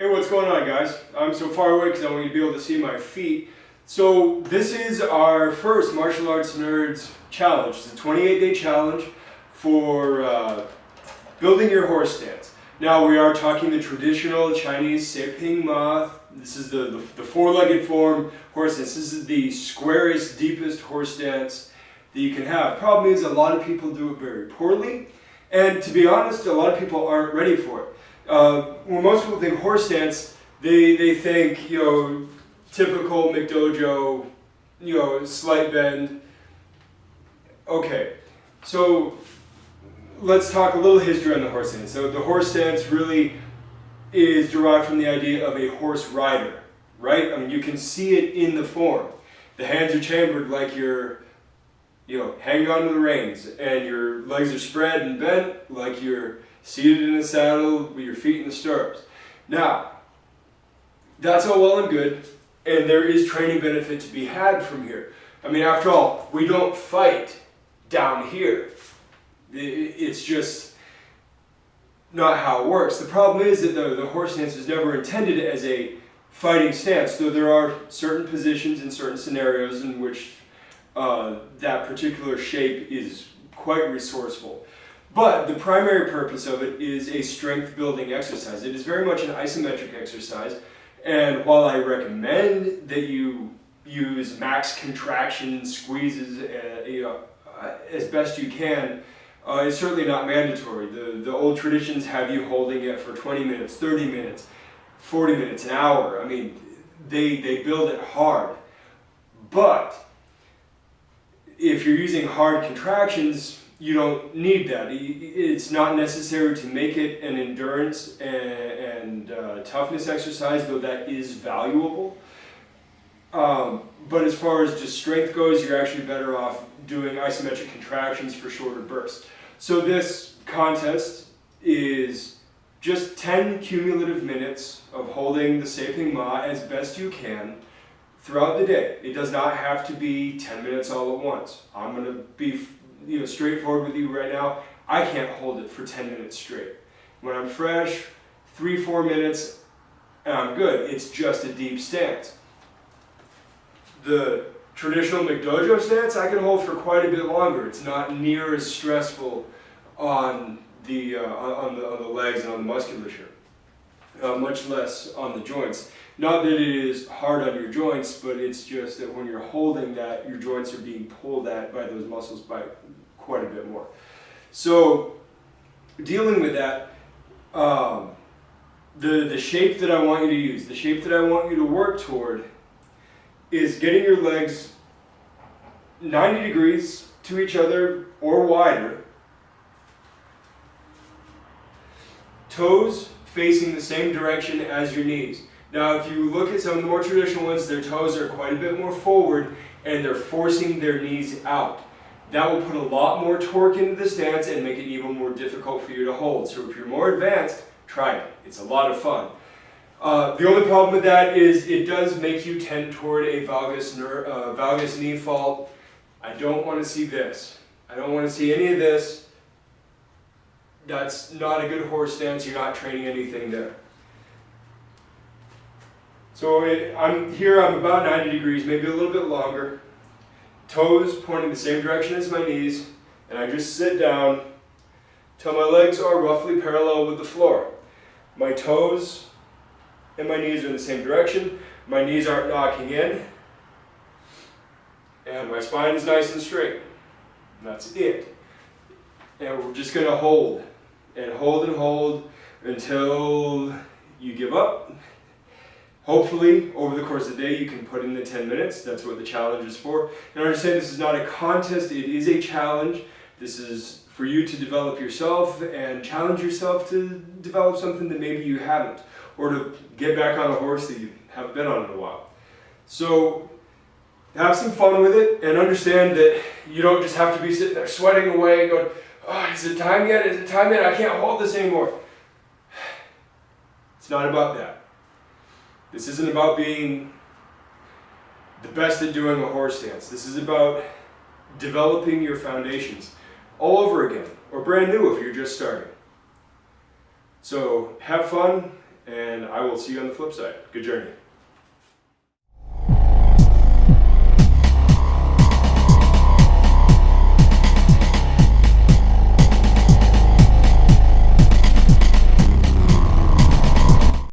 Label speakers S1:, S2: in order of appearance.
S1: Hey, what's going on, guys? I'm so far away because I want you to be able to see my feet. So this is our first Martial Arts Nerds challenge. It's a 28-day challenge for building your horse stance. Now we are talking the traditional Chinese Sei Ping Ma. This is the four-legged form horse stance. This is the squarest, deepest horse stance that you can have. Problem is, a lot of people do it very poorly, and to be honest, a lot of people aren't ready for it. When most people think horse stance, they think, typical McDojo, slight bend. Okay, so let's talk a little history on the horse stance. So the horse stance really is derived from the idea of a horse rider, right? I mean, you can see it in the form. The hands are chambered like you're, hanging onto the reins, and your legs are spread and bent like you're seated in a saddle with your feet in the stirrups. Now, that's all well and good, and there is training benefit to be had from here. I mean, after all, we don't fight down here. It's just not how it works. The problem is that the horse stance was never intended as a fighting stance, though there are certain positions in certain scenarios in which that particular shape is quite resourceful. But the primary purpose of it is a strength building exercise. It is very much an isometric exercise, and while I recommend that you use max contraction squeezes as best you can, it's certainly not mandatory. The old traditions have you holding it for 20 minutes, 30 minutes, 40 minutes, an hour. I mean, they build it hard. But if you're using hard contractions, you don't need that. It's not necessary to make it an endurance and toughness exercise, though that is valuable. But as far as just strength goes, you're actually better off doing isometric contractions for shorter bursts. So this contest is just 10 cumulative minutes of holding the Sei Ping Ma as best you can throughout the day. It does not have to be 10 minutes all at once. I'm going to be straightforward with you right now. I can't hold it for 10 minutes straight. When I'm fresh, 3-4 minutes, and I'm good. It's just a deep stance. The traditional McDojo stance I can hold for quite a bit longer. It's not near as stressful on the legs and on the musculature, much less on the joints. Not that it is hard on your joints, but it's just that when you're holding that, your joints are being pulled at by those muscles by quite a bit more. So, dealing with that, the shape that I want you to use, the shape that I want you to work toward, is getting your legs 90 degrees to each other or wider, toes facing the same direction as your knees. Now, if you look at some of the more traditional ones, their toes are quite a bit more forward and they're forcing their knees out. That will put a lot more torque into the stance and make it even more difficult for you to hold. So if you're more advanced, try it. It's a lot of fun. The only problem with that is it does make you tend toward a valgus knee fault. I don't want to see this. I don't want to see any of this. That's not a good horse stance. You're not training anything there. So I'm about 90 degrees, maybe a little bit longer. Toes pointing the same direction as my knees, and I just sit down till my legs are roughly parallel with the floor. My toes and my knees are in the same direction. My knees aren't knocking in, and my spine is nice and straight. And that's it. And we're just going to hold and hold and hold until you give up. Hopefully, over the course of the day, you can put in the 10 minutes. That's what the challenge is for. And understand this is not a contest, it is a challenge. This is for you to develop yourself and challenge yourself to develop something that maybe you haven't, or to get back on a horse that you haven't been on in a while. So, have some fun with it and understand that you don't just have to be sitting there sweating away going, oh, is it time yet? Is it time yet? I can't hold this anymore. It's not about that. This isn't about being the best at doing a horse stance. This is about developing your foundations all over again, or brand new if you're just starting. So have fun and I will see you on the flip side. Good journey.